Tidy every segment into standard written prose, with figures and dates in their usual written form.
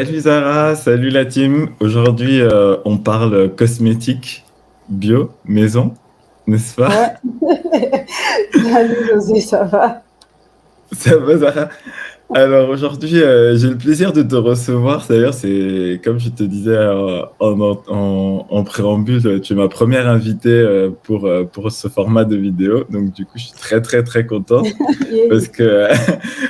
Salut Zara, salut la team. Aujourd'hui, on parle cosmétiques bio, maison, n'est-ce pas? Ouais. Salut José, ça va? Ça va Zara? Alors aujourd'hui, j'ai le plaisir de te recevoir. D'ailleurs, c'est comme je te disais en préambule, tu es ma première invitée pour ce format de vidéo. Donc du coup, je suis très très très content Yeah. parce que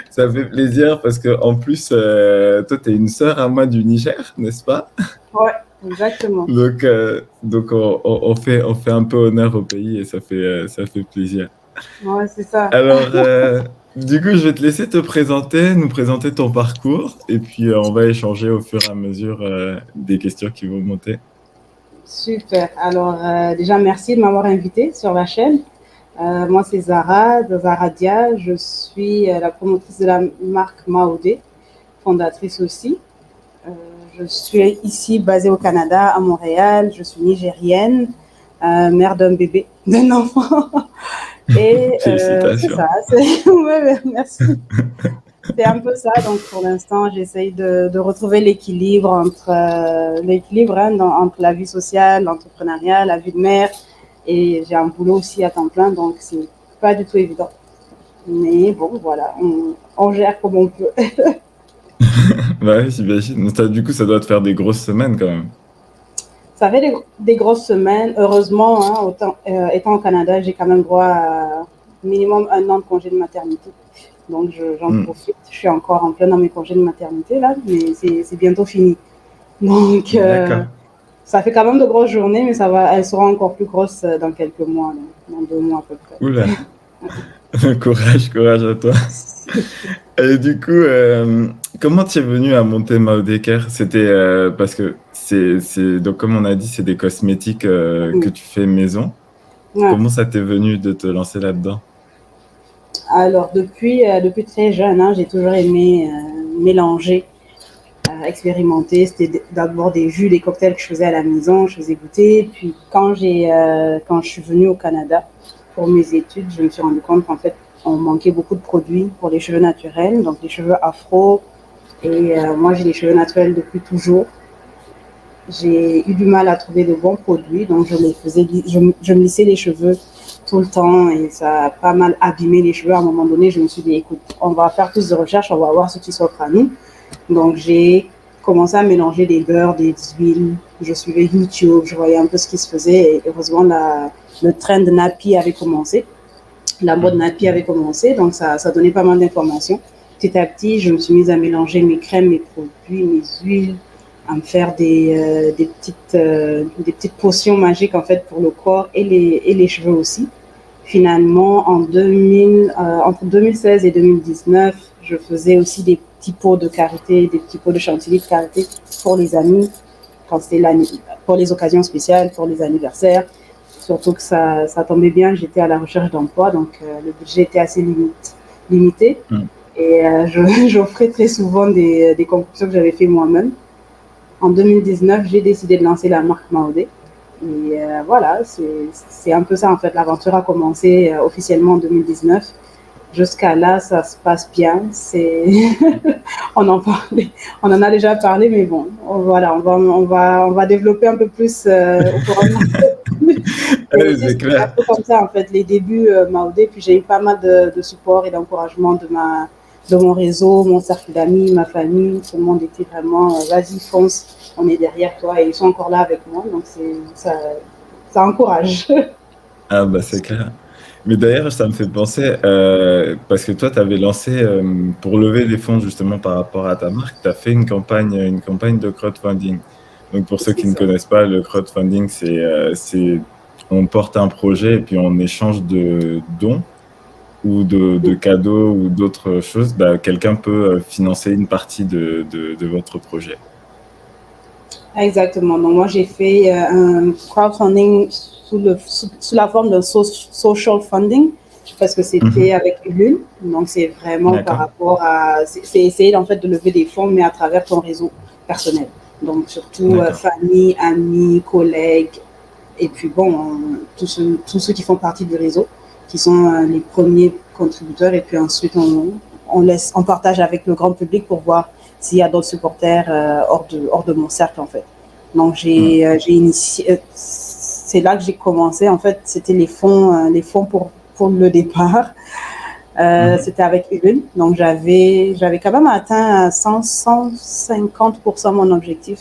ça fait plaisir parce que en plus, toi, tu es une sœur à moi du Niger, n'est-ce pas? Ouais, exactement. Donc on fait un peu honneur au pays et ça fait plaisir. Ouais, c'est ça. Alors, du coup, je vais te laisser te présenter, nous présenter ton parcours, et puis on va échanger au fur et à mesure des questions qui vont monter. Super. Alors, déjà, merci de m'avoir invité sur la chaîne. Moi, c'est Zara, de Zara Dia. Je suis la promotrice de la marque Maodé, fondatrice aussi. Euh, je suis ici basée au Canada, à Montréal. Je suis nigérienne, mère d'un bébé, d'un enfant. Et c'est Félicitations. ça. Ouais, merci. C'est un peu ça. Donc, pour l'instant, j'essaye de retrouver l'équilibre entre la vie sociale, l'entrepreneuriat, la vie de mère. Et j'ai un boulot aussi à temps plein, donc c'est pas du tout évident. Mais bon, voilà, on gère comme on peut. Bah oui, j'imagine. Du coup, ça doit te faire des grosses semaines quand même. Ça fait des grosses semaines. Heureusement, hein, étant au Canada, j'ai quand même droit à minimum 1 an de congé de maternité. Donc, j'en Hmm, profite. Je suis encore en plein dans mes congés de maternité, là, mais c'est bientôt fini. Donc, d'accord. ça fait quand même de grosses journées, mais elles seront encore plus grosses dans quelques mois, là, dans 2 mois à peu près. Oula. Courage, courage à toi. Et du coup, comment tu es venu à monter Maudéker? C'était parce que donc comme on a dit, c'est des cosmétiques que tu fais maison. Ouais. Comment ça t'est venu de te lancer là-dedans? Alors, depuis très jeune, hein, j'ai toujours aimé mélanger, expérimenter. C'était d'abord des jus, des cocktails que je faisais à la maison, je faisais goûter. Puis, quand je suis venue au Canada pour mes études, je me suis rendu compte qu'en fait, on manquait beaucoup de produits pour les cheveux naturels, donc les cheveux afro. Et moi, j'ai les cheveux naturels depuis toujours. J'ai eu du mal à trouver de bons produits, donc je me lissais les cheveux tout le temps et ça a pas mal abîmé les cheveux. À un moment donné, je me suis dit, écoute, on va faire plus de recherches, on va voir ce qui s'offre à nous. Donc, j'ai commencé à mélanger des beurres, des huiles. Je suivais YouTube, je voyais un peu ce qui se faisait et heureusement, le trend de Nappy avait commencé. La mode Nappy avait commencé, donc ça donnait pas mal d'informations. Petit à petit, je me suis mise à mélanger mes crèmes, mes produits, mes huiles, à me faire des petites potions magiques en fait pour le corps et les cheveux aussi. Finalement, entre 2016 et 2019, je faisais aussi des petits pots de karité, des petits pots de chantilly de karité pour les amis, quand c'était pour les occasions spéciales, pour les anniversaires. Surtout que ça tombait bien, j'étais à la recherche d'emploi, donc le budget était assez limité. Hmm. Et j'offrais très souvent des concoctions que j'avais fait moi-même. En 2019, j'ai décidé de lancer la marque Maodé. Et voilà, c'est un peu ça en fait. L'aventure a commencé officiellement en 2019. Jusqu'à là, ça se passe bien. On en a déjà parlé, mais bon, voilà, on va développer un peu plus au fur et à mesure. Ouais, C'est c'est un clair. peu comme ça en fait, les débuts Maodé. Puis j'ai eu pas mal de support et d'encouragement de mon réseau, mon cercle d'amis, ma famille. Tout le monde était vraiment, vas-y, fonce, on est derrière toi et ils sont encore là avec moi. Donc ça encourage. Ah bah c'est clair. Mais d'ailleurs, ça me fait penser, parce que toi, tu avais lancé, pour lever des fonds justement par rapport à ta marque, tu as fait une campagne de crowdfunding. Donc pour ceux C'est qui ne ça. connaissent pas, le crowdfunding, on porte un projet et puis en échange de dons ou de cadeaux ou d'autres choses, bah, quelqu'un peut financer une partie de votre projet. Exactement. Donc, moi, j'ai fait un crowdfunding sous la forme d'un social funding parce que c'était Mhm. avec Ulule. Donc, c'est vraiment par D'accord, rapport à. C'est essayer en fait de lever des fonds, mais à travers ton réseau personnel. Donc, surtout d'accord. famille, amis, collègues, et puis bon, tous ceux qui font partie du réseau, qui sont les premiers contributeurs, et puis ensuite on partage avec le grand public pour voir s'il y a d'autres supporters hors de mon cercle, en fait. Donc, j'ai initié, c'est là que j'ai commencé, en fait, c'était les fonds pour le départ. C'était avec Ulule, donc j'avais quand même atteint 150% mon objectif.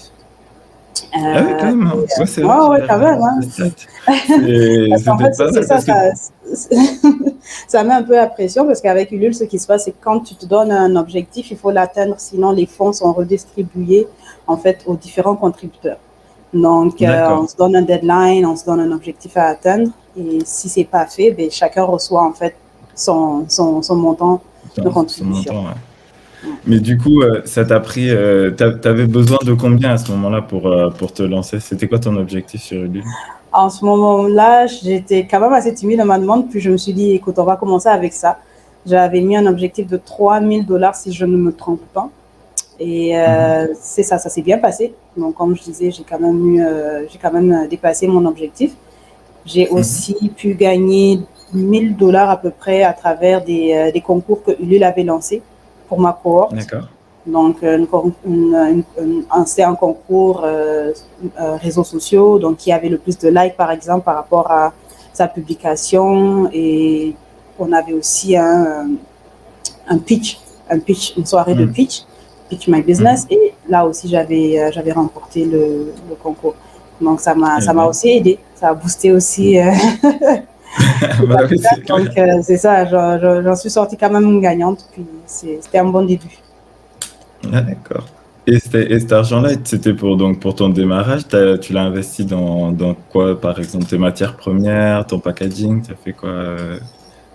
Ah oui, quand même. Hein. Ouais, c'est vrai, Ouais, quand même. Hein. Parce qu'en C'était fait, pas c'est mal ça, parce que... ça met un peu la pression parce qu'avec Ulule, ce qui se passe, c'est que quand tu te donnes un objectif, il faut l'atteindre, sinon les fonds sont redistribués en fait aux différents contributeurs. Donc, on se donne un deadline, on se donne un objectif à atteindre, et si c'est pas fait, ben, chacun reçoit en fait son montant de contribution. Son montant, ouais. Mais du coup, ça t'a pris. T'avais besoin de combien à ce moment-là pour te lancer? C'était quoi ton objectif sur Ulule? En ce moment-là, j'étais quand même assez timide dans ma demande, puis je me suis dit, écoute, on va commencer avec ça. J'avais mis un objectif de $3 000 si je ne me trompe pas. Et c'est ça s'est bien passé. Donc, comme je disais, j'ai quand même dépassé mon objectif. J'ai aussi pu gagner $1 000 à peu près à travers des concours que Ulule avait lancés pour ma cohorte. D'accord. Donc, c'est un concours réseaux sociaux, donc qui avait le plus de likes, par exemple, par rapport à sa publication. Et on avait aussi un pitch, une soirée de pitch My Business. Et là aussi, j'avais remporté le concours. Donc, ça m'a aussi aidé. Ça a boosté aussi. Bah oui, c'est donc, c'est ça, j'en suis sortie quand même gagnante. Puis, c'était un bon début. Ah, d'accord. Et cet argent-là, c'était pour ton démarrage, tu l'as investi dans quoi, par exemple, tes matières premières, ton packaging, tu as fait quoi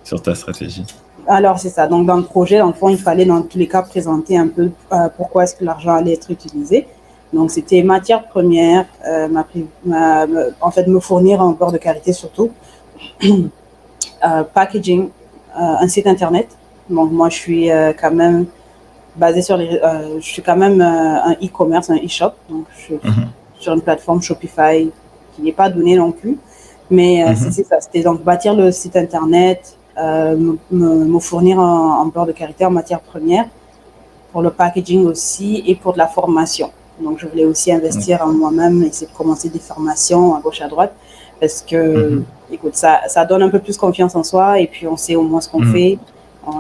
sur ta stratégie? Alors, c'est ça. Donc, dans le projet, dans le fond, il fallait dans tous les cas présenter un peu pourquoi est-ce que l'argent allait être utilisé. Donc, c'était matières premières, en fait, me fournir un beurre de karité surtout, packaging, un site internet. Donc, moi, je suis quand même basée sur je suis quand même un e-commerce, un e-shop. Donc, je suis sur une plateforme Shopify qui n'est pas donnée non plus. Mais c'est ça. C'était donc bâtir le site internet, me fournir un beurre de karité en matière première, pour le packaging aussi et pour de la formation. Donc, je voulais aussi investir en moi-même, essayer de commencer des formations à gauche, à droite, parce que, écoute, ça donne un peu plus confiance en soi et puis on sait au moins ce qu'on fait.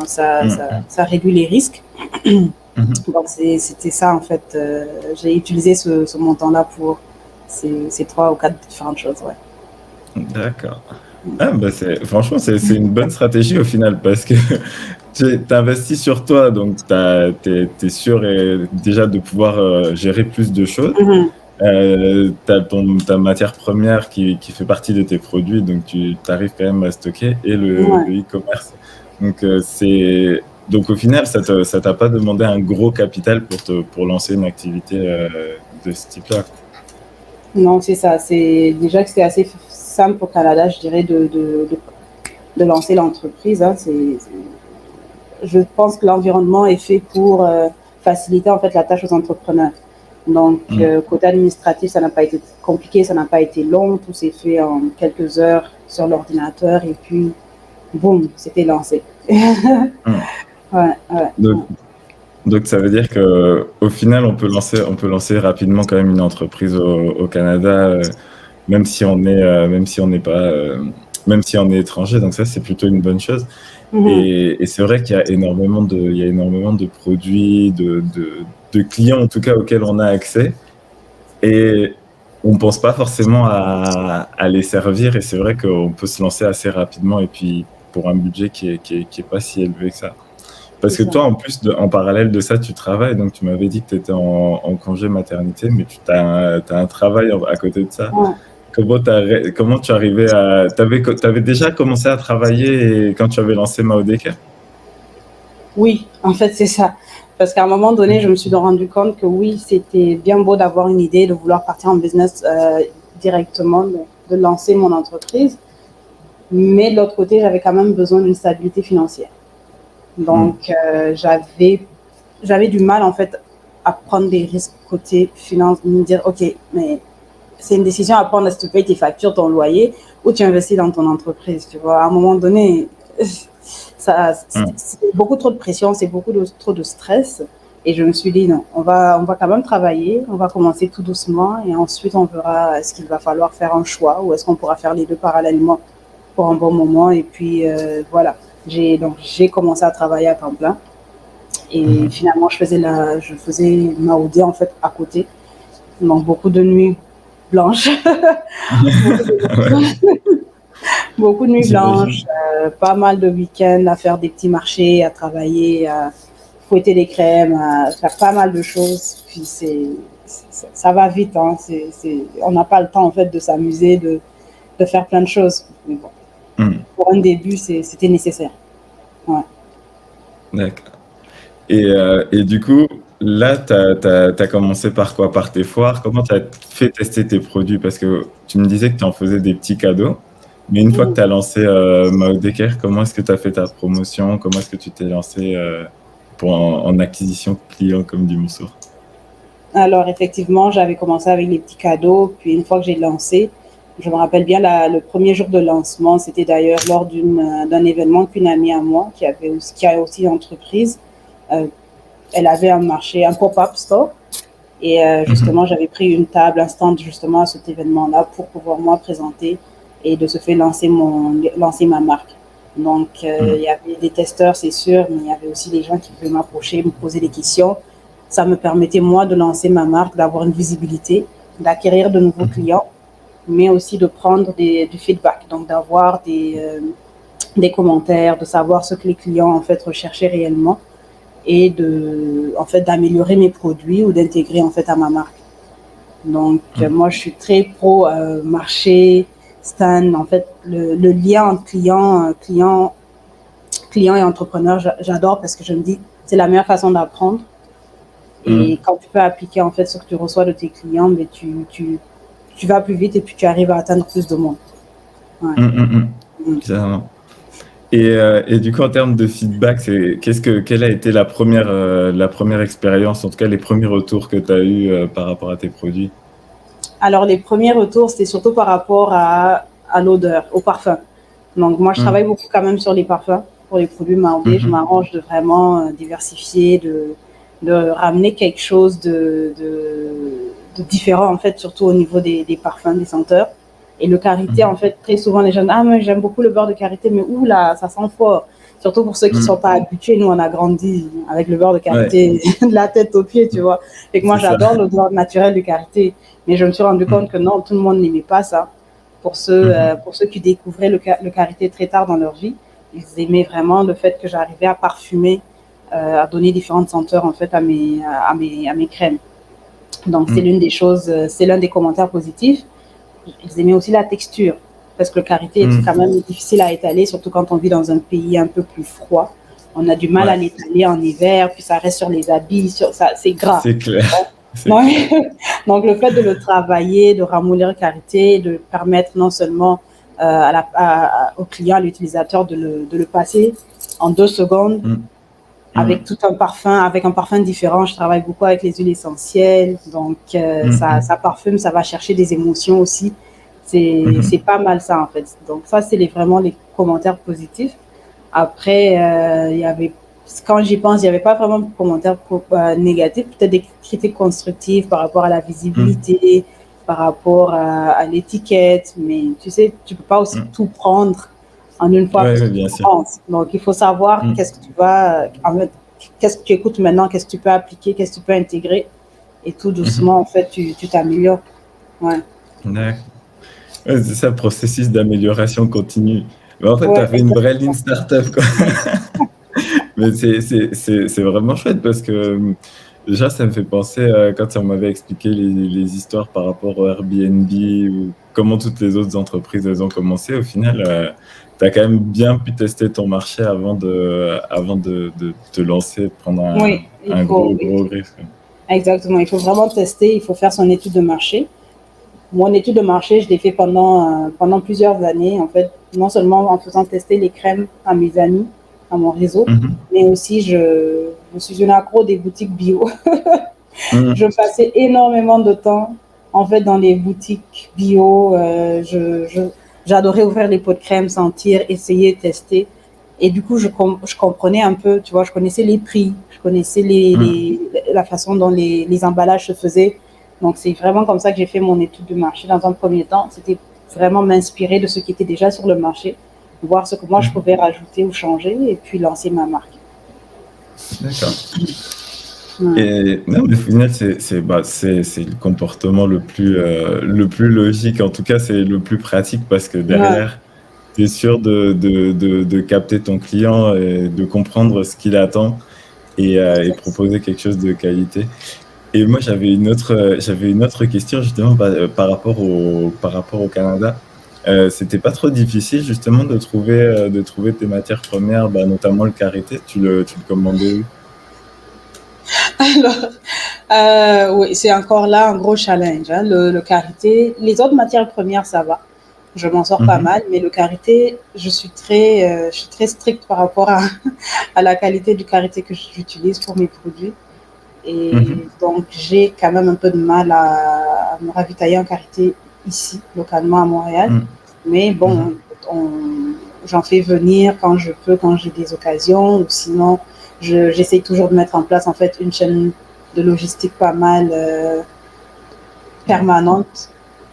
Ça réduit les risques. Donc, c'était ça, en fait. J'ai utilisé ce montant-là pour ces 3 ou 4 différentes choses, ouais. D'accord. Ah, bah franchement, c'est une bonne stratégie au final parce que tu investis sur toi, donc t'es sûr déjà de pouvoir gérer plus de choses. T'as ta matière première qui fait partie de tes produits, donc tu arrives quand même à stocker, et le e-commerce. Donc au final, ça t'a pas demandé un gros capital pour lancer une activité de ce type-là. Non, c'est ça. C'est déjà que c'est assez simple au Canada, je dirais, de lancer l'entreprise. Hein. Je pense que l'environnement est fait pour faciliter en fait la tâche aux entrepreneurs. Donc, côté administratif, ça n'a pas été compliqué, ça n'a pas été long. Tout s'est fait en quelques heures sur l'ordinateur et puis, boum, c'était lancé. Donc, ça veut dire que au final, on peut lancer rapidement quand même une entreprise au Canada, même si on n'est pas, même si on est étranger. Donc ça, c'est plutôt une bonne chose. Et c'est vrai qu'il y a énormément de produits, de clients en tout cas auxquels on a accès, et on pense pas forcément à les servir. Et c'est vrai qu'on peut se lancer assez rapidement, et puis pour un budget qui est pas si élevé que ça. Parce que toi, en plus, en parallèle de ça, tu travailles. Donc, tu m'avais dit que tu étais en congé maternité, mais tu as un travail à côté de ça. Ouais. Comment tu arrivais à... T'avais déjà commencé à travailler quand tu avais lancé Maodeka? Oui, en fait, c'est ça. Parce qu'à un moment donné, je me suis rendu compte que oui, c'était bien beau d'avoir une idée, de vouloir partir en business directement, de lancer mon entreprise. Mais de l'autre côté, j'avais quand même besoin d'une stabilité financière. Donc, j'avais du mal, en fait, à prendre des risques côté finance, me dire, OK, mais c'est une décision à prendre, est-ce que tu payes tes factures, ton loyer, ou tu investis dans ton entreprise, tu vois. À un moment donné, c'est beaucoup trop de pression, c'est trop de stress. Et je me suis dit, non, on va quand même travailler, on va commencer tout doucement et ensuite on verra est-ce qu'il va falloir faire un choix ou est-ce qu'on pourra faire les deux parallèlement pour un bon moment. Et puis voilà, j'ai commencé à travailler à temps plein et Mhm. finalement je faisais ma OD en fait à côté. Donc beaucoup de nuits blanches, beaucoup Ouais, de, beaucoup de nuits j'imagine. blanches, pas mal de week-ends à faire des petits marchés, à travailler, à fouetter les crèmes, à faire pas mal de choses. Puis ça va vite, hein. On n'a pas le temps en fait de s'amuser, de faire plein de choses. Mais bon, Mhm. pour un début, c'était nécessaire. Ouais. D'accord. Et du coup, là, tu as commencé par quoi? Par tes foires? Comment tu as fait tester tes produits? Parce que tu me disais que tu en faisais des petits cadeaux, mais une fois que Mhm. tu as lancé Mao Decker, comment est-ce que tu as fait ta promotion? Comment est-ce que tu t'es lancé en acquisition client, comme dit Moussour? Alors effectivement, j'avais commencé avec les petits cadeaux, puis une fois que j'ai lancé, je me rappelle bien le premier jour de lancement, c'était d'ailleurs lors d'un événement qu'une amie à moi qui a aussi une entreprise, euh, elle avait un marché, un pop-up store. Et Mhm. justement, j'avais pris une table, un stand justement à cet événement-là pour pouvoir moi présenter et de ce fait lancer ma marque. Donc, il Mhm. y avait des testeurs, c'est sûr, mais il y avait aussi des gens qui pouvaient m'approcher, me poser des questions. Ça me permettait moi de lancer ma marque, d'avoir une visibilité, d'acquérir de nouveaux Mhm. clients, mais aussi de prendre du feedback, donc d'avoir des commentaires, de savoir ce que les clients en fait recherchaient réellement et en fait, d'améliorer mes produits ou d'intégrer en fait à ma marque. Donc, Mhm. moi, je suis très pro marché, stand. En fait, le lien entre client et entrepreneur, j'adore parce que je me dis, c'est la meilleure façon d'apprendre. Et Mhm. quand tu peux appliquer en fait ce que tu reçois de tes clients, mais tu vas plus vite et puis tu arrives à atteindre plus de monde. Ouais. Mhm. Mhm. Mm. Clairement. Et du coup, en termes de feedback, quelle a été la première expérience, en tout cas les premiers retours que tu as eu par rapport à tes produits? Alors, les premiers retours, c'était surtout par rapport à l'odeur, au parfum. Donc, moi, je travaille Mhm. beaucoup quand même sur les parfums pour les produits Maodé. Je Mhm. m'arrange de vraiment diversifier, de ramener quelque chose de différent, en fait, surtout au niveau des parfums, des senteurs. Et le karité, en Mhm. fait, très souvent, les gens disent, ah, mais j'aime beaucoup le beurre de karité, mais oula, ça sent fort. Surtout pour ceux qui ne sont Mhm. pas habitués. Nous, on a grandi avec le beurre de Ouais, karité de la tête aux pieds, tu vois. Et que moi, c'est ça. j'adore l'odeur naturelle du karité. Mais je me suis rendu compte Mhm. que non, tout le monde n'aimait pas ça. Mhm. Pour ceux qui découvraient le karité très tard dans leur vie, ils aimaient vraiment le fait que j'arrivais à parfumer, à donner différentes senteurs en fait à mes crèmes. Donc c'est Mhm. l'une des choses, c'est l'un des commentaires positifs. Ils aimaient aussi la texture parce que le karité est quand Mhm. même difficile à étaler, surtout quand on vit dans un pays un peu plus froid. On a du mal à Ouais, l'étaler en hiver, puis ça reste sur les habits, ça, c'est gras. c'est clair. C'est Donc, clair. donc, le fait de le travailler, de ramollir karité, de permettre non seulement au client, à l'utilisateur de le passer en 2 secondes Mhm. avec Mhm. tout un parfum, avec un parfum différent. Je travaille beaucoup avec les huiles essentielles, donc ça Mhm. parfume, ça va chercher des émotions aussi. C'est Mhm. pas mal ça en fait. Donc ça, c'est vraiment les commentaires positifs. Après, il y avait, quand j'y pense, il n'y avait pas vraiment de commentaires négatifs, peut-être des critiques constructives par rapport à la Mhm. visibilité, par rapport à l'étiquette, mais tu sais, tu peux pas aussi Mhm. tout prendre en une fois Ouais, parce ouais, que tu bien sûr. commences. Donc, il faut savoir Mhm. qu'est-ce que tu écoutes maintenant, qu'est-ce que tu peux appliquer, qu'est-ce que tu peux intégrer, et tout Mhm. doucement, en fait, tu t'améliores. Ouais. D'accord. Ouais, c'est ça, le processus d'amélioration continue. Mais en fait, tu Ouais, as fait une vraie ligne exactement. startup, quoi. Mais c'est vraiment chouette parce que déjà, ça me fait penser quand on m'avait expliqué les histoires par rapport au Airbnb ou comment toutes les autres entreprises elles ont commencé. Au final, tu as quand même bien pu tester ton marché avant de te lancer, de prendre Oui, un gros, gros risque. exactement. Il faut vraiment tester, il faut faire son étude de marché. Mon étude de marché, je l'ai fait pendant plusieurs années, en fait, non seulement en faisant tester les crèmes à mes amis, à mon réseau, Mhm. mais aussi je suis une accro des boutiques bio. Je Mhm. passais énormément de temps, en fait, dans les boutiques bio. J'adorais ouvrir les pots de crème, sentir, essayer, tester. Et du coup, je comprenais un peu, tu vois, je connaissais les prix, je connaissais la façon dont les emballages se faisaient. Donc, c'est vraiment comme ça que j'ai fait mon étude de marché dans un premier temps. C'était vraiment m'inspirer de ce qui était déjà sur le marché, voir ce que moi je pouvais rajouter ou changer et puis lancer ma marque. D'accord. Et non, mais au final, c'est le comportement le plus logique. En tout cas, c'est le plus pratique parce que Ouais, derrière, tu es sûr de capter ton client et de comprendre ce qu'il attend et exact. proposer quelque chose de qualité. Et moi, j'avais une autre question justement par rapport au Canada. C'était pas trop difficile justement de trouver tes matières premières, bah, notamment le karité. Tu le commandais où? Alors, oui, c'est encore là un gros challenge, hein, le karité. Les autres matières premières, ça va. Je m'en sors pas Mhm, mal, mais le karité, je suis très stricte par rapport à la qualité du karité que j'utilise pour mes produits. Et mhm, donc, j'ai quand même un peu de mal à me ravitailler en karité ici, localement à Montréal. mhm, Mais mhm, bon, j'en fais venir quand je peux, quand j'ai des occasions, ou sinon, j'essaye toujours de mettre en place en fait une chaîne de logistique pas mal permanente.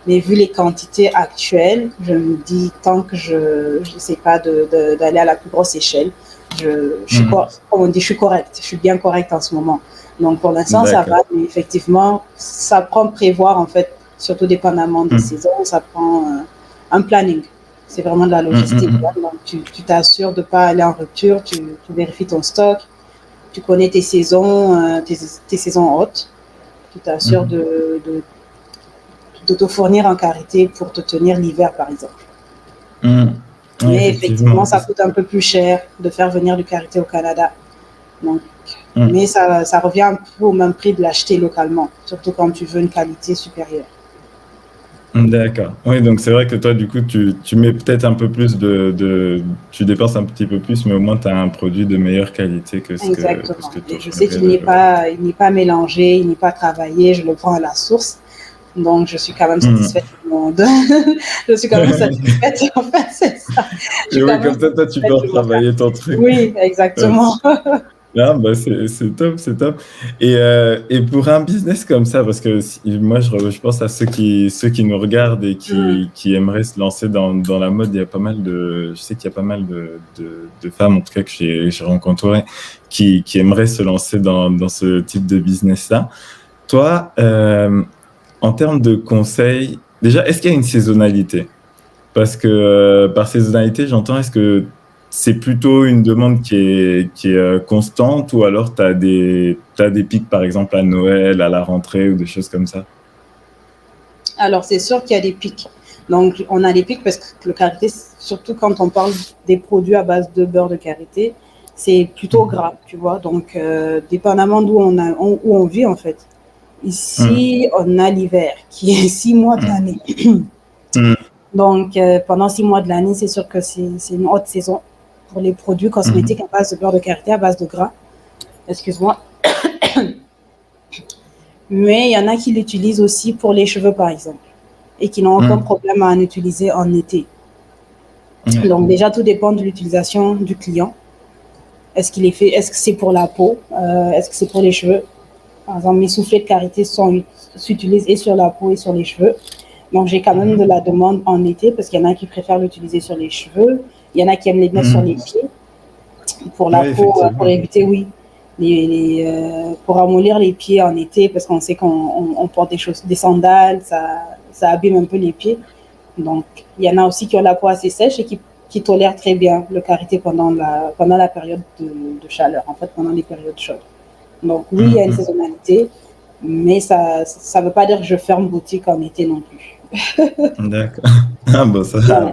Mais vu les quantités actuelles, je me dis tant que je n'essaie pas d'aller à la plus grosse échelle, mhm. comme on dit, je suis correcte, je suis bien correcte en ce moment. Donc pour l'instant, ça va, D'accord. mais effectivement, ça prend prévoir en fait, surtout dépendamment des Mhm, saisons, ça prend un planning. C'est vraiment de la mhm, logistique. mhm. Donc tu t'assures de ne pas aller en rupture, tu vérifies ton stock, tu connais tes saisons, tes saisons hautes, tu t'assures Mhm. de te fournir en karité pour te tenir l'hiver, par exemple. Mhm. Ouais, Mais effectivement, effectivement. ça coûte un peu plus cher de faire venir du karité au Canada. Donc, Mhm. mais ça revient un peu au même prix de l'acheter localement, surtout quand tu veux une qualité supérieure. D'accord. Oui, donc c'est vrai que toi, du coup, tu mets peut-être un peu plus tu dépenses un petit peu plus, mais au moins tu as un produit de meilleure qualité que ce Exactement. que tu Et je sais aurais local. il n'est pas mélangé, il n'est pas travaillé, je le prends à la source. Donc, je suis quand même Mhm. satisfaite du monde. Je suis quand même satisfaite, en fait, c'est ça. Je Et suis quand oui, même comme ça, toi, tu peux satisfaite de mon retravailler ton karité. truc. Oui, Ouais. exactement. Ah, bah c'est top, c'est top. Et pour un business comme ça, parce que moi, je pense à ceux qui nous regardent et Mm. qui aimeraient se lancer dans la mode, il y a pas mal je sais qu'il y a pas mal de femmes, en tout cas, que j'ai rencontrées, qui aimeraient se lancer dans ce type de business-là. Toi, en termes de conseils, déjà, est-ce qu'il y a une saisonnalité? Parce que par saisonnalité, j'entends, est-ce que c'est plutôt une demande qui est constante ou alors t'as des pics, par exemple, à Noël, à la rentrée ou des choses comme ça? Alors, c'est sûr qu'il y a des pics. Donc, on a des pics parce que le karité, surtout quand on parle des produits à base de beurre de karité, c'est plutôt Mhm. gras, tu vois. Donc, dépendamment où on vit, en fait. Mhm. Ici, on a l'hiver, qui est 6 mois de l'année. Mhm. Donc, pendant 6 mois de l'année, c'est sûr que c'est une haute saison pour les produits cosmétiques Mhm. à base de beurre de karité, à base de gras. Excuse-moi. Mais il y en a qui l'utilisent aussi pour les cheveux, par exemple, et qui n'ont aucun Mhm. problème à en utiliser en été. Ouais. Donc déjà, tout dépend de l'utilisation du client. Est-ce que c'est pour la peau? Est-ce que c'est pour les cheveux? Par exemple, mes soufflets de karité s'utilisent et sur la peau et sur les cheveux. Donc j'ai quand même de Mhm. la demande en été parce qu'il y en a qui préfèrent l'utiliser sur les cheveux. Il y en a qui aiment les mettre sur les Mhm. pieds pour la Ouais, peau, pour effectivement. éviter, oui, pour amollir les pieds en été parce qu'on sait qu'on porte des sandales, ça abîme un peu les pieds. Donc, il y en a aussi qui ont la peau assez sèche et qui tolèrent très bien le karité pendant la période de chaleur, en fait, pendant les périodes chaudes. Donc, oui, il y a une Mhm. saisonnalité, mais ça veut pas dire que je ferme boutique en été non plus. D'accord. Ah, bon, ça. Ouais.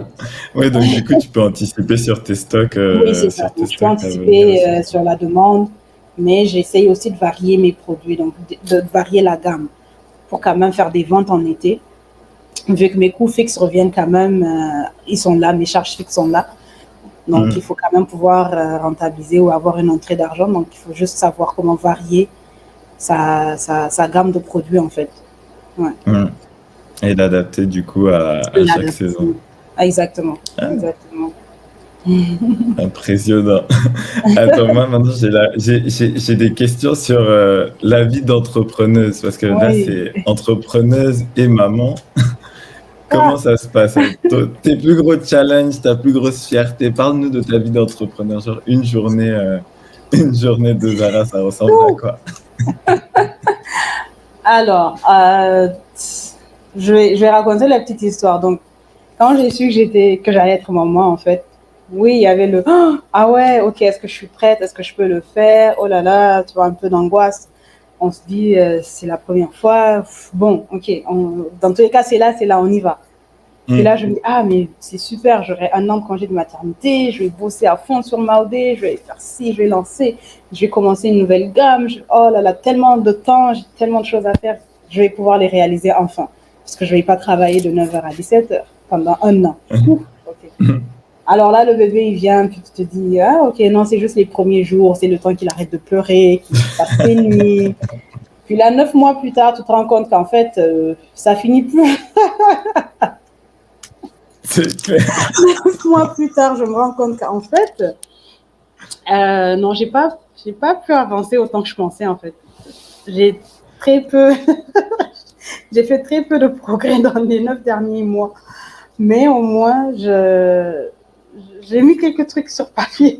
Oui, donc du coup, tu peux anticiper Oui, c'est ça. sur tes Donc, je peux stocks à venir anticiper aussi. sur la demande, mais j'essaye aussi de varier mes produits, donc de varier la gamme pour quand même faire des ventes en été. Vu que mes coûts fixes reviennent quand même, ils sont là, mes charges fixes sont là. Donc, il Mhm. faut quand même pouvoir rentabiliser ou avoir une entrée d'argent. Donc, il faut juste savoir comment varier sa gamme de produits, en fait. Ouais. Mhm. Et l'adapter du coup à chaque saison. L'adapter. Exactement. Ah, Exactement. Impressionnant. Attends, moi maintenant j'ai des questions sur la vie d'entrepreneuse parce que là Oui. c'est entrepreneuse et maman. Ah, Comment ça se passe? Tes plus gros challenges, ta plus grosse fierté. Parle-nous de ta vie d'entrepreneur. Genre une journée de Zara, ça ressemble à quoi? alors, je vais raconter la petite histoire. Donc, quand j'ai su que j'allais être maman, en fait, oui, il y avait le ah ouais, ok, est-ce que je suis prête, est-ce que je peux le faire? Oh là là, tu vois, un peu d'angoisse. On se dit, c'est la première fois. Bon, ok, dans tous les cas, c'est là, on y va. Puis Hmm. là, je me dis, ah, mais c'est super, j'aurai un an de congé de maternité, je vais bosser à fond sur Maudé, je vais faire ci, je vais lancer, je vais commencer une nouvelle gamme. Oh là là, tellement de temps, j'ai tellement de choses à faire, je vais pouvoir les réaliser enfin. Parce que je ne vais pas travailler de 9h à 17h pendant un an. Ouf, ok. Alors là, le bébé, il vient, puis tu te dis, ah, ok, non, c'est juste les premiers jours, c'est le temps qu'il arrête de pleurer, qu'il passe ses nuits. Puis là, 9 mois plus tard, tu te rends compte qu'en fait, ça finit plus. C'est clair. 9 mois plus tard, je me rends compte qu'en fait, non, j'ai pas pu avancer autant que je pensais en fait. J'ai très peu, j'ai fait très peu de progrès dans les 9 derniers mois, mais au moins j'ai mis quelques trucs sur papier.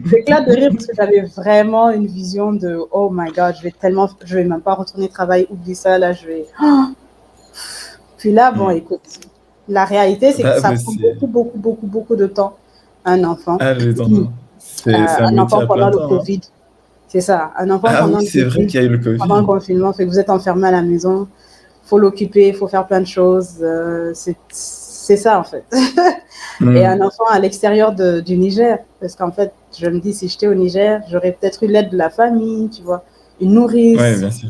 J'éclate de rire parce que j'avais vraiment une vision de oh my god, je vais même pas retourner travailler, oublie ça là, je vais. Puis là, bon, Hmm. écoute, la réalité c'est que Ah, ça mais prend beaucoup, beaucoup, beaucoup, beaucoup de temps un enfant. ah, les enfants. C'est un Un métier enfant à plein pendant le temps, hein. Covid. C'est ça, un enfant Ah oui, pendant le c'est vrai Covid, qu'il y a eu le pendant le Covid. confinement, fait que vous êtes enfermé à la maison, il faut l'occuper, il faut faire plein de choses. C'est ça en fait. Et un Hmm. enfant à l'extérieur du Niger, parce qu'en fait, je me dis, si j'étais au Niger, j'aurais peut-être eu l'aide de la famille, tu vois, une Ouais, nourrice. bien sûr.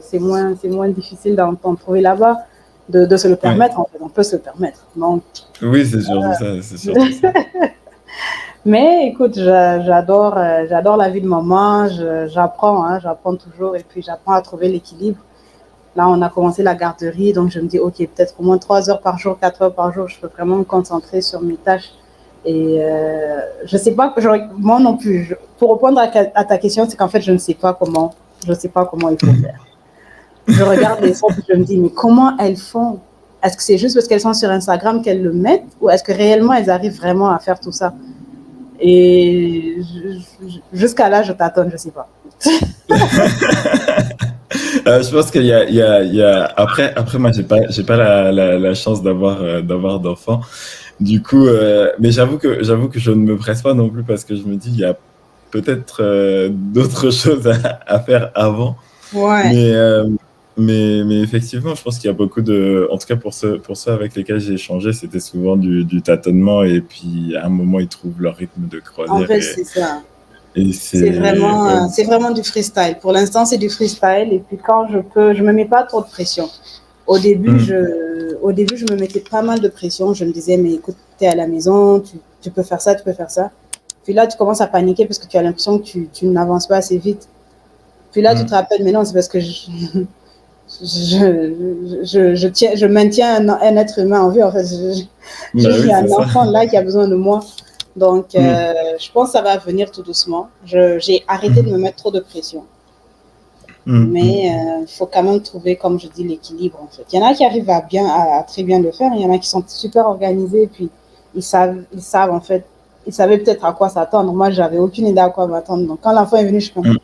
C'est moins difficile d'en trouver là-bas, de se le Ouais. permettre, en fait, on peut se le permettre. Donc, Oui, c'est surtout ça, c'est surtout ça. mais écoute, j'adore la vie de maman, j'apprends, hein, j'apprends toujours et puis j'apprends à trouver l'équilibre. Là, on a commencé la garderie, donc je me dis, ok, peut-être au moins 3 heures par jour, 4 heures par jour, je peux vraiment me concentrer sur mes tâches. Et je sais pas, moi non plus, pour répondre à ta question, c'est qu'en fait, je ne sais pas comment il faut faire. Je regarde les autres et je me dis, mais comment elles font? Est-ce que c'est juste parce qu'elles sont sur Instagram qu'elles le mettent ou est-ce que réellement elles arrivent vraiment à faire tout ça? Et jusqu'à là, je tâtonne, je sais pas. Je pense après moi, j'ai pas la chance d'avoir d'enfants. Du coup, mais j'avoue que je ne me presse pas non plus parce que je me dis, il y a peut-être d'autres choses à faire avant. Ouais. Mais, mais effectivement, je pense qu'il y a beaucoup en tout cas pour ceux avec lesquels j'ai échangé, c'était souvent du tâtonnement et puis à un moment, ils trouvent leur rythme de En croisière fait, c'est ça. et C'est vraiment du freestyle. Pour l'instant, c'est du freestyle. Et puis quand je peux, je me mets pas trop de pression. hmm, Au début, je me mettais pas mal de pression. Je me disais, mais écoute, tu es à la maison, tu peux faire ça, tu peux faire ça. Puis là, tu commences à paniquer parce que tu as l'impression que tu n'avances pas assez vite. Puis là, tu te hmm. rappelles, mais non, c'est parce que je maintiens un être humain en vie. En fait, Bah j'ai oui, un c'est ça. enfant là qui a besoin de moi. Donc, Hmm, je pense que ça va venir tout doucement. J'ai arrêté de hmm, me mettre trop de pression. hmm, hmm. Mais il faut quand même trouver, comme je dis, l'équilibre en fait. Il y en a qui arrivent à très bien le faire, il y en a qui sont super organisés, puis ils savent en fait, ils savaient peut-être à quoi s'attendre. Moi, j'avais aucune idée à quoi m'attendre. Donc, quand l'enfant est venu, je suis comme,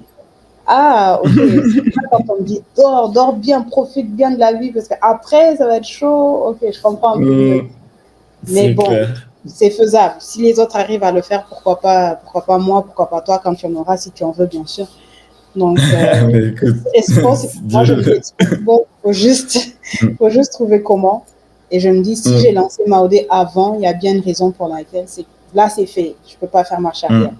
ah, ok. Quand on me dit, dors bien, profite bien de la vie, parce qu'après, ça va être chaud. Ok, je comprends un peu mieux. Hmm, Mais c'est bon, clair. c'est faisable. Si les autres arrivent à le faire, pourquoi pas moi, pourquoi pas toi, quand tu en auras, si tu en veux, bien sûr. Donc, Mais écoute, Expo, si moi je Dieu me dis veut. Expo, bon, faut juste trouver comment. Et je me dis, si j'ai Hmm, lancé Maodé avant, il y a bien une raison pour laquelle là c'est fait. Je peux pas faire marche arrière.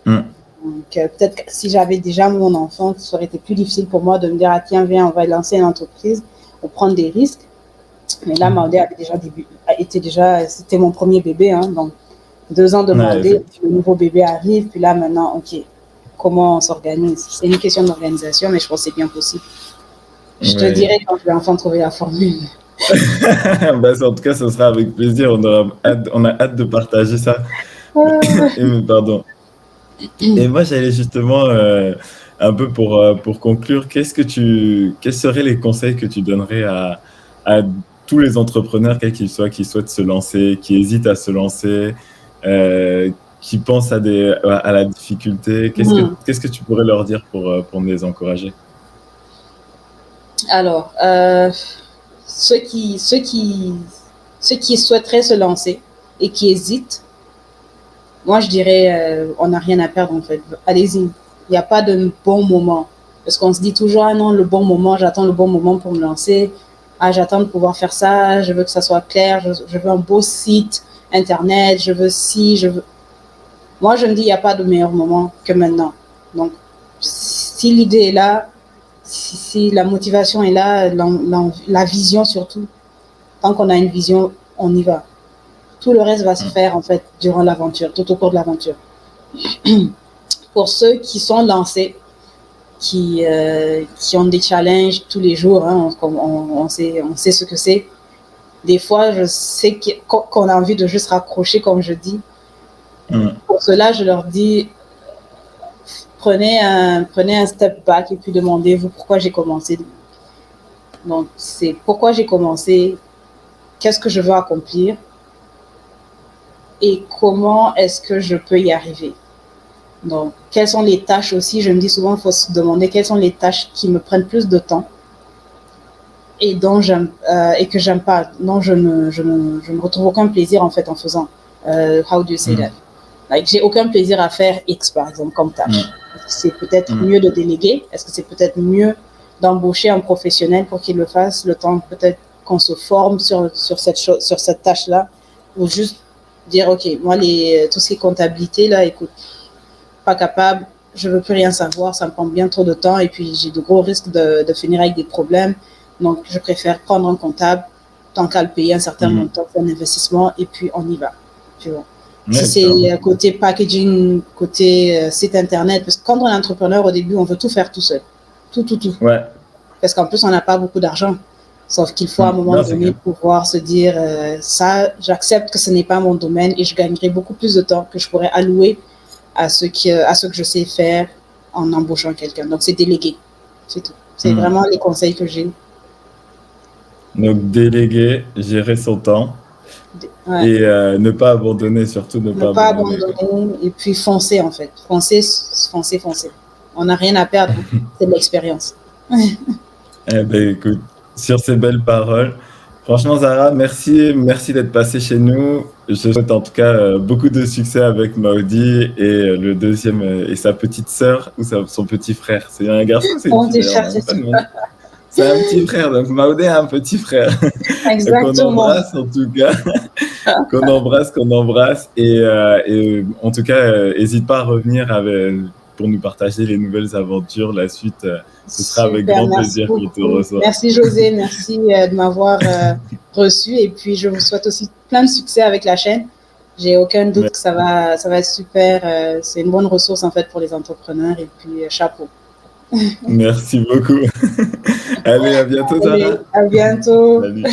hmm, hmm. Donc, peut-être que si j'avais déjà mon enfant, ça aurait été plus difficile pour moi de me dire, ah tiens, viens, on va lancer une entreprise, on prend des risques. Mais là, Maodé avait c'était mon premier bébé, hein, donc 2 ans de Ouais, Maodé, le nouveau bébé arrive, puis là maintenant, ok, comment on s'organise? C'est une question d'organisation, mais je pense que c'est bien possible. Je te ouais. dirai quand je vais enfin trouver la formule. Bah, en tout cas, ce sera avec plaisir. On a hâte de partager ça. Pardon. Et moi, j'allais justement, un peu pour conclure, quels seraient les conseils que tu donnerais à tous les entrepreneurs, quels qu'ils soient, qui souhaitent se lancer, qui hésitent à se lancer, euh, qui pensent à la difficulté? Mhm. Qu'est-ce que tu pourrais leur dire pour les encourager? Alors, ceux qui, ceux qui, ceux qui souhaiteraient se lancer et qui hésitent, moi je dirais, on n'a rien à perdre en fait. Allez-y. Il n'y a pas de bon moment. Parce qu'on se dit toujours, ah non, le bon moment, j'attends le bon moment pour me lancer. Ah, j'attends de pouvoir faire ça, je veux que ça soit clair, je veux un beau site internet, je veux ci, je veux. Moi, je me dis, il n'y a pas de meilleur moment que maintenant. Donc, si l'idée est là, si la motivation est là, la vision surtout, tant qu'on a une vision, on y va. Tout le reste va se faire en fait durant l'aventure, tout au cours de l'aventure. Pour ceux qui sont lancés, qui ont des challenges tous les jours, hein, on sait ce que c'est. Des fois, je sais qu'on a envie de juste raccrocher, comme je dis. Pour cela, je leur dis, prenez un step back et puis demandez-vous pourquoi j'ai commencé. Donc, c'est pourquoi j'ai commencé, qu'est-ce que je veux accomplir et comment est-ce que je peux y arriver. Donc, quelles sont les tâches aussi? Je me dis souvent, il faut se demander quelles sont les tâches qui me prennent plus de temps et que j'aime pas, dont je ne retrouve aucun plaisir en fait en faisant. How do you say that? Like, j'ai aucun plaisir à faire X par exemple comme tâche. Est-ce que c'est peut-être mieux de déléguer? Est-ce que c'est peut-être mieux d'embaucher un professionnel pour qu'il le fasse, le temps peut-être qu'on se forme sur cette tâche-là, ou juste dire, ok, moi, tout ce qui est comptabilité, là, écoute, pas capable, je veux plus rien savoir, ça me prend bien trop de temps, et puis j'ai de gros risques de finir avec des problèmes, donc je préfère prendre un comptable, tant qu'à le payer un certain montant pour un investissement, et puis on y va, tu vois. Si c'est côté packaging, côté site internet, parce que quand on est entrepreneur, au début, on veut tout faire tout seul. Tout. Ouais. Parce qu'en plus, on n'a pas beaucoup d'argent. Sauf qu'il faut à un moment donné pouvoir se dire, ça, j'accepte que ce n'est pas mon domaine et je gagnerai beaucoup plus de temps que je pourrais allouer à ce que je sais faire en embauchant quelqu'un. Donc, c'est déléguer. C'est tout. C'est vraiment les conseils que j'ai. Donc, déléguer, gérer son temps. Ouais. Et ne pas abandonner, surtout ne pas abandonner. Et puis foncer en fait. Foncer. On n'a rien à perdre, c'est de l'expérience. Eh ben, écoute, sur ces belles paroles, franchement Zara, merci d'être passée chez nous. Je souhaite en tout cas beaucoup de succès avec Maudie et le deuxième et sa petite sœur ou son petit frère. C'est un garçon, c'est une fille, c'est un petit frère, donc Maudie a un petit frère. Exactement. Qu'on embrasse en tout cas. qu'on embrasse. Et en tout cas, n'hésite pas à revenir pour nous partager les nouvelles aventures, la suite. Ce sera avec grand plaisir qu'on te reçoit. Merci José, merci de m'avoir reçu. Et puis, je vous souhaite aussi plein de succès avec la chaîne. J'ai aucun doute que ça va être super. C'est une bonne ressource en fait pour les entrepreneurs. Et puis, chapeau. Merci beaucoup. Allez, à bientôt, Zara. À bientôt. Salut.